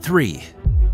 3.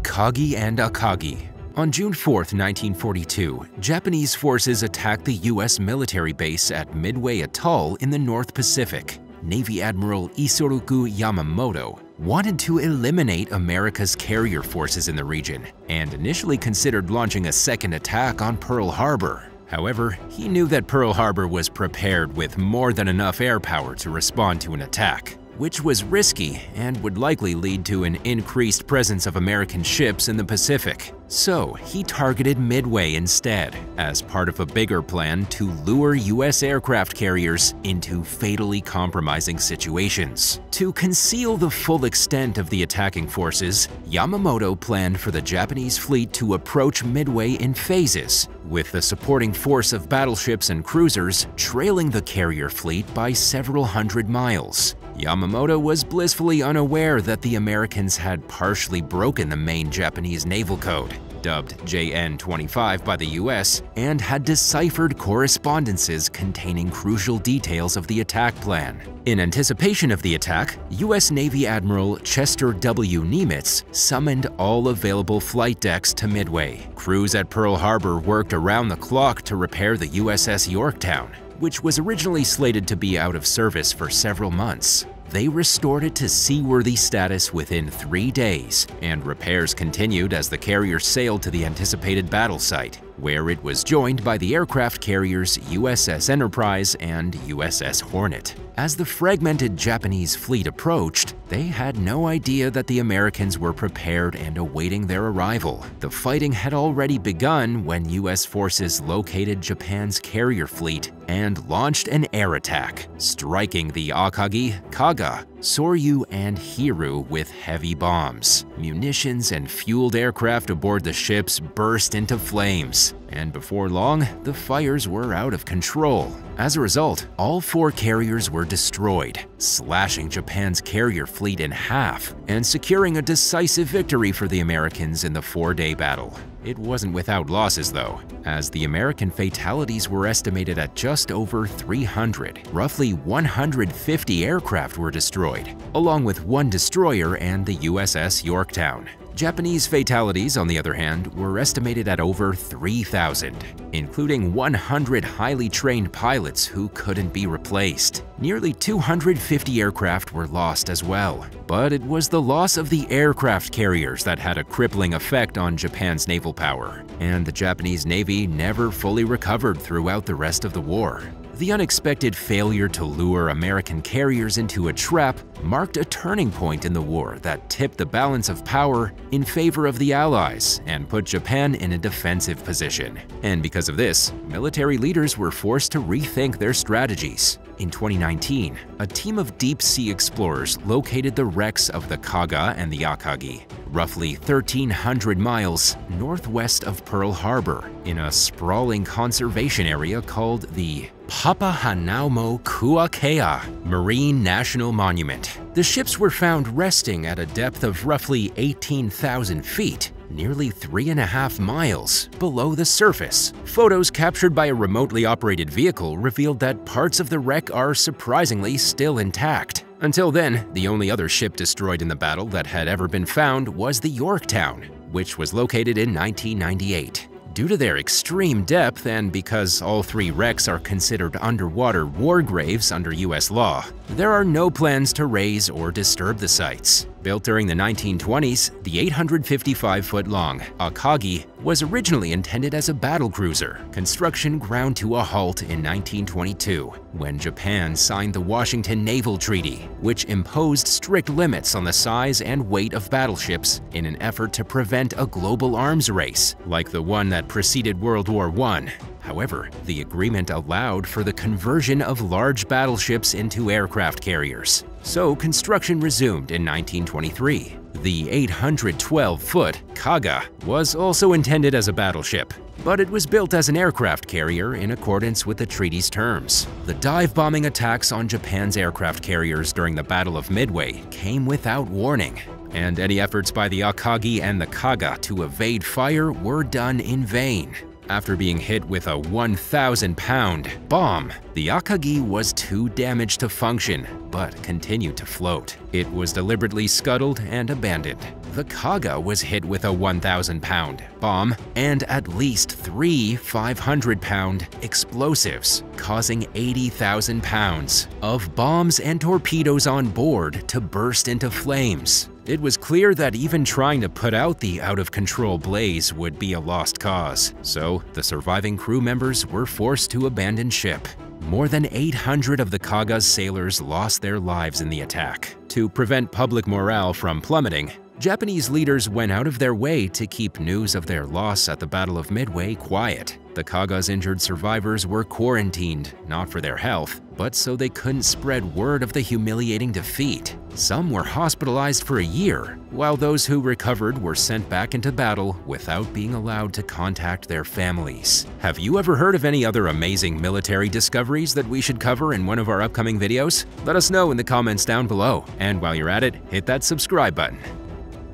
Kogi and Agi. On June 4, 1942, Japanese forces attacked the U.S. military base at Midway Atoll in the North Pacific. Navy Admiral Isoroku Yamamoto wanted to eliminate America's carrier forces in the region and initially considered launching a second attack on Pearl Harbor. However, he knew that Pearl Harbor was prepared with more than enough air power to respond to an attack, which was risky and would likely lead to an increased presence of American ships in the Pacific. So he targeted Midway instead, as part of a bigger plan to lure U.S. aircraft carriers into fatally compromising situations. To conceal the full extent of the attacking forces, Yamamoto planned for the Japanese fleet to approach Midway in phases, with the supporting force of battleships and cruisers trailing the carrier fleet by several hundred miles. Yamamoto was blissfully unaware that the Americans had partially broken the main Japanese naval code, dubbed JN-25 by the US, and had deciphered correspondences containing crucial details of the attack plan. In anticipation of the attack, US Navy Admiral Chester W. Nimitz summoned all available flight decks to Midway. Crews at Pearl Harbor worked around the clock to repair the USS Yorktown, which was originally slated to be out of service for several months. They restored it to seaworthy status within 3 days, and repairs continued as the carrier sailed to the anticipated battle site, where it was joined by the aircraft carriers USS Enterprise and USS Hornet. As the fragmented Japanese fleet approached, they had no idea that the Americans were prepared and awaiting their arrival. The fighting had already begun when US forces located Japan's carrier fleet and launched an air attack, striking the Akagi, Kaga, Soryu, and Hiru with heavy bombs. Munitions and fueled aircraft aboard the ships burst into flames, and before long, the fires were out of control. As a result, all 4 carriers were destroyed, slashing Japan's carrier fleet in half and securing a decisive victory for the Americans in the 4-day battle. It wasn't without losses though, as the American fatalities were estimated at just over 300. Roughly 150 aircraft were destroyed, along with 1 destroyer and the USS Yorktown. Japanese fatalities, on the other hand, were estimated at over 3,000, including 100 highly trained pilots who couldn't be replaced. Nearly 250 aircraft were lost as well, but it was the loss of the aircraft carriers that had a crippling effect on Japan's naval power, and the Japanese Navy never fully recovered throughout the rest of the war. The unexpected failure to lure American carriers into a trap marked a turning point in the war that tipped the balance of power in favor of the Allies and put Japan in a defensive position. And because of this, military leaders were forced to rethink their strategies. In 2019, a team of deep-sea explorers located the wrecks of the Kaga and the Akagi, roughly 1,300 miles northwest of Pearl Harbor, in a sprawling conservation area called the Papahanaumo Kuakea Marine National Monument. The ships were found resting at a depth of roughly 18,000 feet, nearly 3.5 miles below the surface. Photos captured by a remotely operated vehicle revealed that parts of the wreck are surprisingly still intact. Until then, the only other ship destroyed in the battle that had ever been found was the Yorktown, which was located in 1998. Due to their extreme depth and because all 3 wrecks are considered underwater war graves under US law, there are no plans to raise or disturb the sites. Built during the 1920s, the 855-foot-long Akagi was originally intended as a battlecruiser. Construction ground to a halt in 1922 when Japan signed the Washington Naval Treaty, which imposed strict limits on the size and weight of battleships in an effort to prevent a global arms race like the one that preceded World War I. However, the agreement allowed for the conversion of large battleships into aircraft carriers. So construction resumed in 1923. The 812-foot Kaga was also intended as a battleship, but it was built as an aircraft carrier in accordance with the treaty's terms. The dive-bombing attacks on Japan's aircraft carriers during the Battle of Midway came without warning, and any efforts by the Akagi and the Kaga to evade fire were done in vain. After being hit with a 1,000-pound bomb, the Akagi was too damaged to function, but continued to float. It was deliberately scuttled and abandoned. The Kaga was hit with a 1,000-pound bomb and at least 3 500-pound explosives, causing 80,000 pounds of bombs and torpedoes on board to burst into flames. It was clear that even trying to put out the out-of-control blaze would be a lost cause, so the surviving crew members were forced to abandon ship. More than 800 of the Kaga's sailors lost their lives in the attack. To prevent public morale from plummeting, Japanese leaders went out of their way to keep news of their loss at the Battle of Midway quiet. The Kaga's injured survivors were quarantined, not for their health, but so they couldn't spread word of the humiliating defeat. Some were hospitalized for a year, while those who recovered were sent back into battle without being allowed to contact their families. Have you ever heard of any other amazing military discoveries that we should cover in one of our upcoming videos? Let us know in the comments down below, and while you're at it, hit that subscribe button.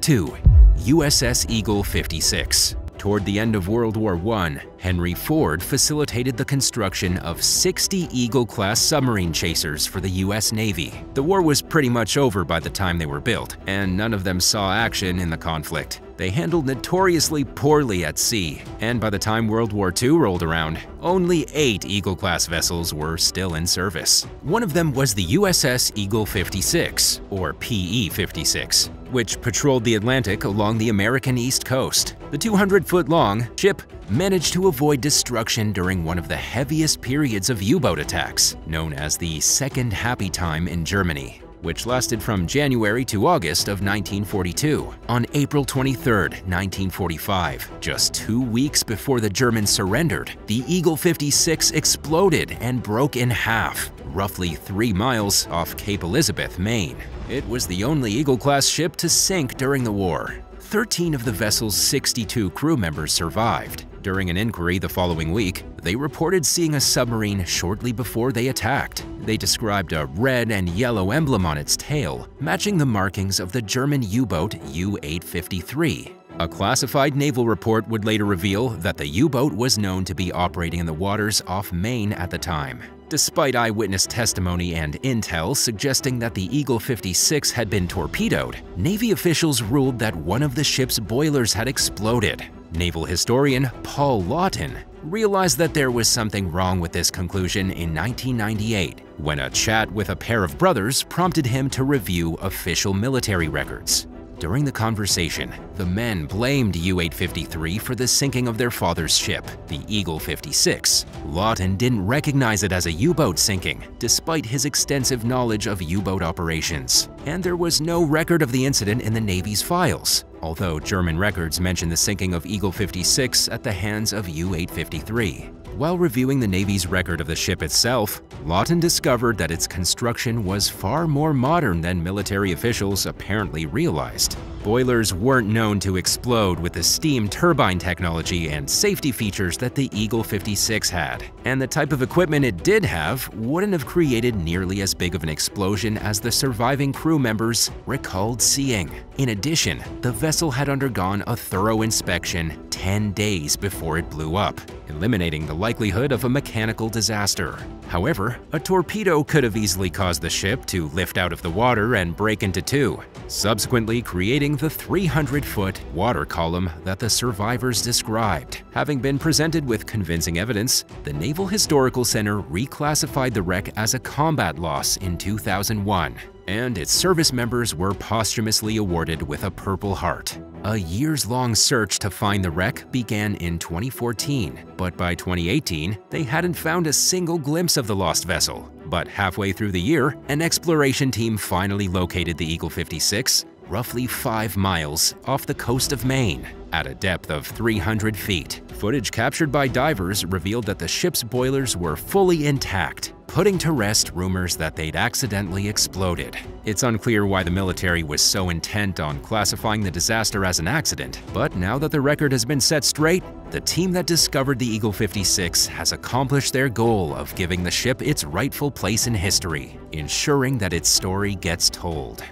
2. USS Eagle 56. Toward the end of World War I, Henry Ford facilitated the construction of 60 Eagle-class submarine chasers for the U.S. Navy. The war was pretty much over by the time they were built, and none of them saw action in the conflict. They handled notoriously poorly at sea, and by the time World War II rolled around, only 8 Eagle-class vessels were still in service. One of them was the USS Eagle 56, or PE-56, which patrolled the Atlantic along the American East Coast. The 200-foot-long ship managed to avoid destruction during one of the heaviest periods of U-boat attacks, known as the Second Happy Time in Germany, which lasted from January to August of 1942. On April 23, 1945, just 2 weeks before the Germans surrendered, the Eagle 56 exploded and broke in half, roughly 3 miles off Cape Elizabeth, Maine. It was the only Eagle-class ship to sink during the war. 13 of the vessel's 62 crew members survived. During an inquiry the following week, they reported seeing a submarine shortly before they attacked. They described a red and yellow emblem on its tail, matching the markings of the German U-boat U-853. A classified naval report would later reveal that the U-boat was known to be operating in the waters off Maine at the time. Despite eyewitness testimony and intel suggesting that the Eagle 56 had been torpedoed, Navy officials ruled that one of the ship's boilers had exploded. Naval historian Paul Lawton realized that there was something wrong with this conclusion in 1998, when a chat with a pair of brothers prompted him to review official military records. During the conversation, the men blamed U-853 for the sinking of their father's ship, the Eagle 56. Lawton didn't recognize it as a U-boat sinking, despite his extensive knowledge of U-boat operations. And there was no record of the incident in the Navy's files, although German records mention the sinking of Eagle 56 at the hands of U-853. While reviewing the Navy's record of the ship itself, Lawton discovered that its construction was far more modern than military officials apparently realized. Boilers weren't known to explode with the steam turbine technology and safety features that the Eagle 56 had, and the type of equipment it did have wouldn't have created nearly as big of an explosion as the surviving crew members recalled seeing. In addition, the vessel had undergone a thorough inspection 10 days before it blew up, eliminating the likelihood of a mechanical disaster. However, a torpedo could have easily caused the ship to lift out of the water and break into two, subsequently creating the 300-foot water column that the survivors described. Having been presented with convincing evidence, the Naval Historical Center reclassified the wreck as a combat loss in 2001, and its service members were posthumously awarded with a Purple Heart. A years-long search to find the wreck began in 2014, but by 2018, they hadn't found a single glimpse of the lost vessel. But halfway through the year, an exploration team finally located the Eagle 56, roughly 5 miles off the coast of Maine, at a depth of 300 feet. Footage captured by divers revealed that the ship's boilers were fully intact, putting to rest rumors that they'd accidentally exploded. It's unclear why the military was so intent on classifying the disaster as an accident, but now that the record has been set straight, the team that discovered the Eagle 56 has accomplished their goal of giving the ship its rightful place in history, ensuring that its story gets told.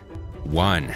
1.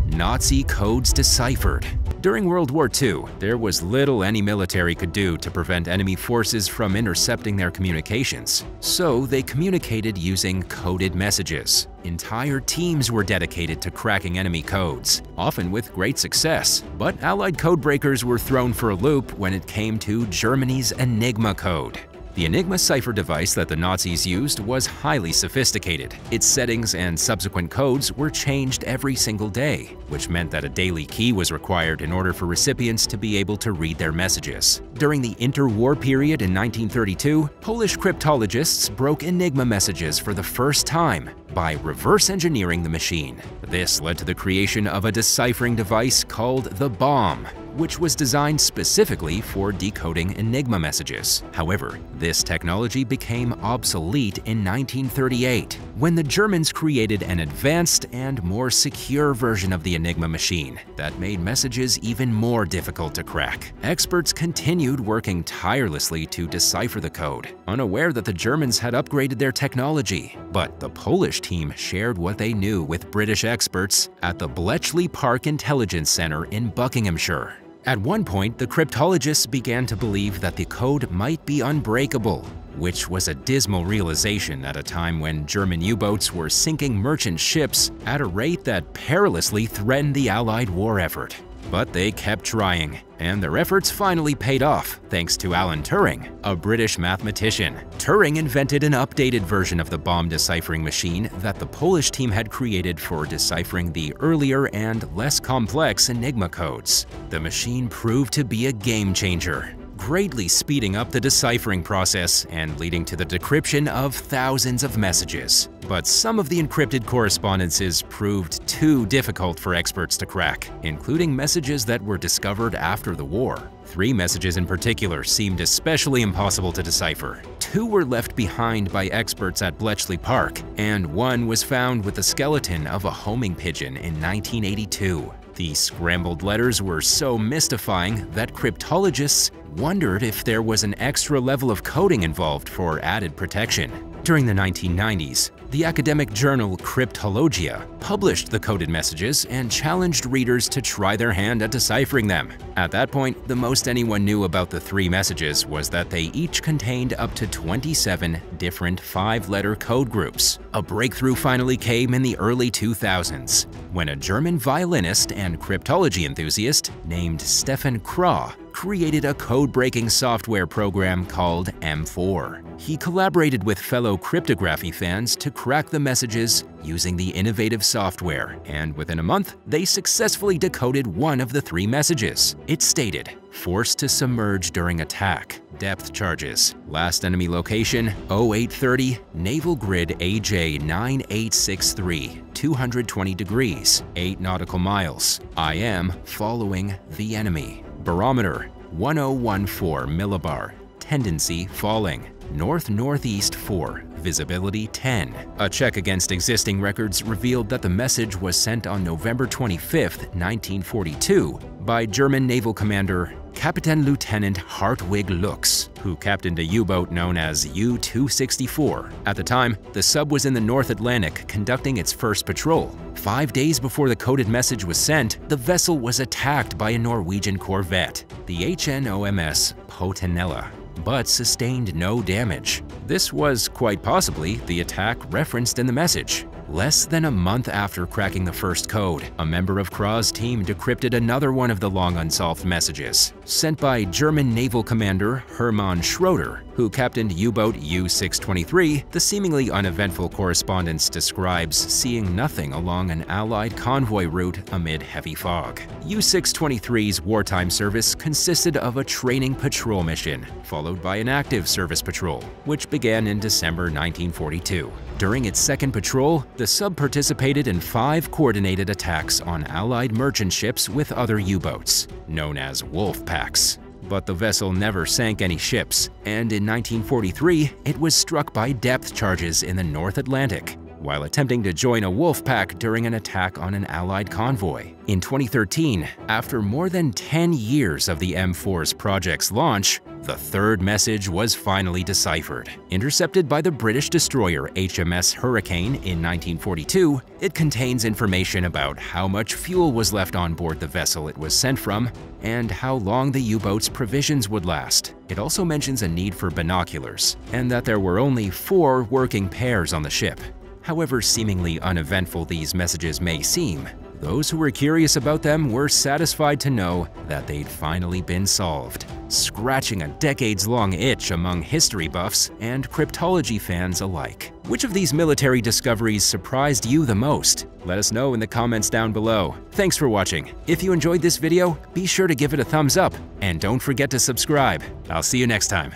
Nazi codes deciphered. During World War II, there was little any military could do to prevent enemy forces from intercepting their communications, so they communicated using coded messages. Entire teams were dedicated to cracking enemy codes, often with great success, but Allied codebreakers were thrown for a loop when it came to Germany's Enigma code. The Enigma cipher device that the Nazis used was highly sophisticated. Its settings and subsequent codes were changed every single day, which meant that a daily key was required in order for recipients to be able to read their messages. During the interwar period in 1932, Polish cryptologists broke Enigma messages for the first time by reverse engineering the machine. This led to the creation of a deciphering device called the bomb, which was designed specifically for decoding Enigma messages. However, this technology became obsolete in 1938, when the Germans created an advanced and more secure version of the Enigma machine that made messages even more difficult to crack. Experts continued working tirelessly to decipher the code, unaware that the Germans had upgraded their technology. But the Polish team shared what they knew with British experts at the Bletchley Park Intelligence Center in Buckinghamshire. At one point, the cryptologists began to believe that the code might be unbreakable, which was a dismal realization at a time when German U-boats were sinking merchant ships at a rate that perilously threatened the Allied war effort. But they kept trying, and their efforts finally paid off thanks to Alan Turing, a British mathematician. Turing invented an updated version of the bomb deciphering machine that the Polish team had created for deciphering the earlier and less complex Enigma codes. The machine proved to be a game changer, greatly speeding up the deciphering process and leading to the decryption of thousands of messages. But some of the encrypted correspondences proved too difficult for experts to crack, including messages that were discovered after the war. 3 messages in particular seemed especially impossible to decipher. 2 were left behind by experts at Bletchley Park, and 1 was found with the skeleton of a homing pigeon in 1982. The scrambled letters were so mystifying that cryptologists wondered if there was an extra level of coding involved for added protection. During the 1990s, the academic journal Cryptologia published the coded messages and challenged readers to try their hand at deciphering them. At that point, the most anyone knew about the 3 messages was that they each contained up to 27 different 5-letter code groups. A breakthrough finally came in the early 2000s, when a German violinist and cryptology enthusiast named Stefan Krah created a code-breaking software program called M4. He collaborated with fellow cryptography fans to crack the messages using the innovative software, and within a month, they successfully decoded one of the 3 messages. It stated, "Forced to submerge during attack. Depth charges. Last enemy location, 0830, Naval Grid AJ 9863, 220 degrees, 8 nautical miles. I am following the enemy. Barometer, 1014 millibar. Tendency falling. North-northeast 4, visibility 10. A check against existing records revealed that the message was sent on November 25, 1942, by German naval commander Captain Lieutenant Hartwig Lux, who captained a U-boat known as U-264. At the time, the sub was in the North Atlantic conducting its first patrol. 5 days before the coded message was sent, the vessel was attacked by a Norwegian corvette, the HNOMS Potenella, but sustained no damage. This was quite possibly the attack referenced in the message. Less than a month after cracking the first code, a member of Krah's team decrypted another one of the long unsolved messages, sent by German naval commander Hermann Schroeder, who captained U-boat U-623. The seemingly uneventful correspondence describes seeing nothing along an Allied convoy route amid heavy fog. U-623's wartime service consisted of a training patrol mission, followed by an active service patrol, which began in December 1942. During its second patrol, the sub participated in 5 coordinated attacks on Allied merchant ships with other U-boats, known as wolf packs. But the vessel never sank any ships, and in 1943, it was struck by depth charges in the North Atlantic. while attempting to join a wolf pack during an attack on an Allied convoy. In 2013, after more than 10 years of the M4's project's launch, the third message was finally deciphered. Intercepted by the British destroyer HMS Hurricane in 1942, it contains information about how much fuel was left on board the vessel it was sent from and how long the U-boat's provisions would last. It also mentions a need for binoculars and that there were only 4 working pairs on the ship. However seemingly uneventful these messages may seem, those who were curious about them were satisfied to know that they'd finally been solved, scratching a decades-long itch among history buffs and cryptology fans alike. Which of these military discoveries surprised you the most? Let us know in the comments down below. Thanks for watching. If you enjoyed this video, be sure to give it a thumbs up, and don't forget to subscribe. I'll see you next time.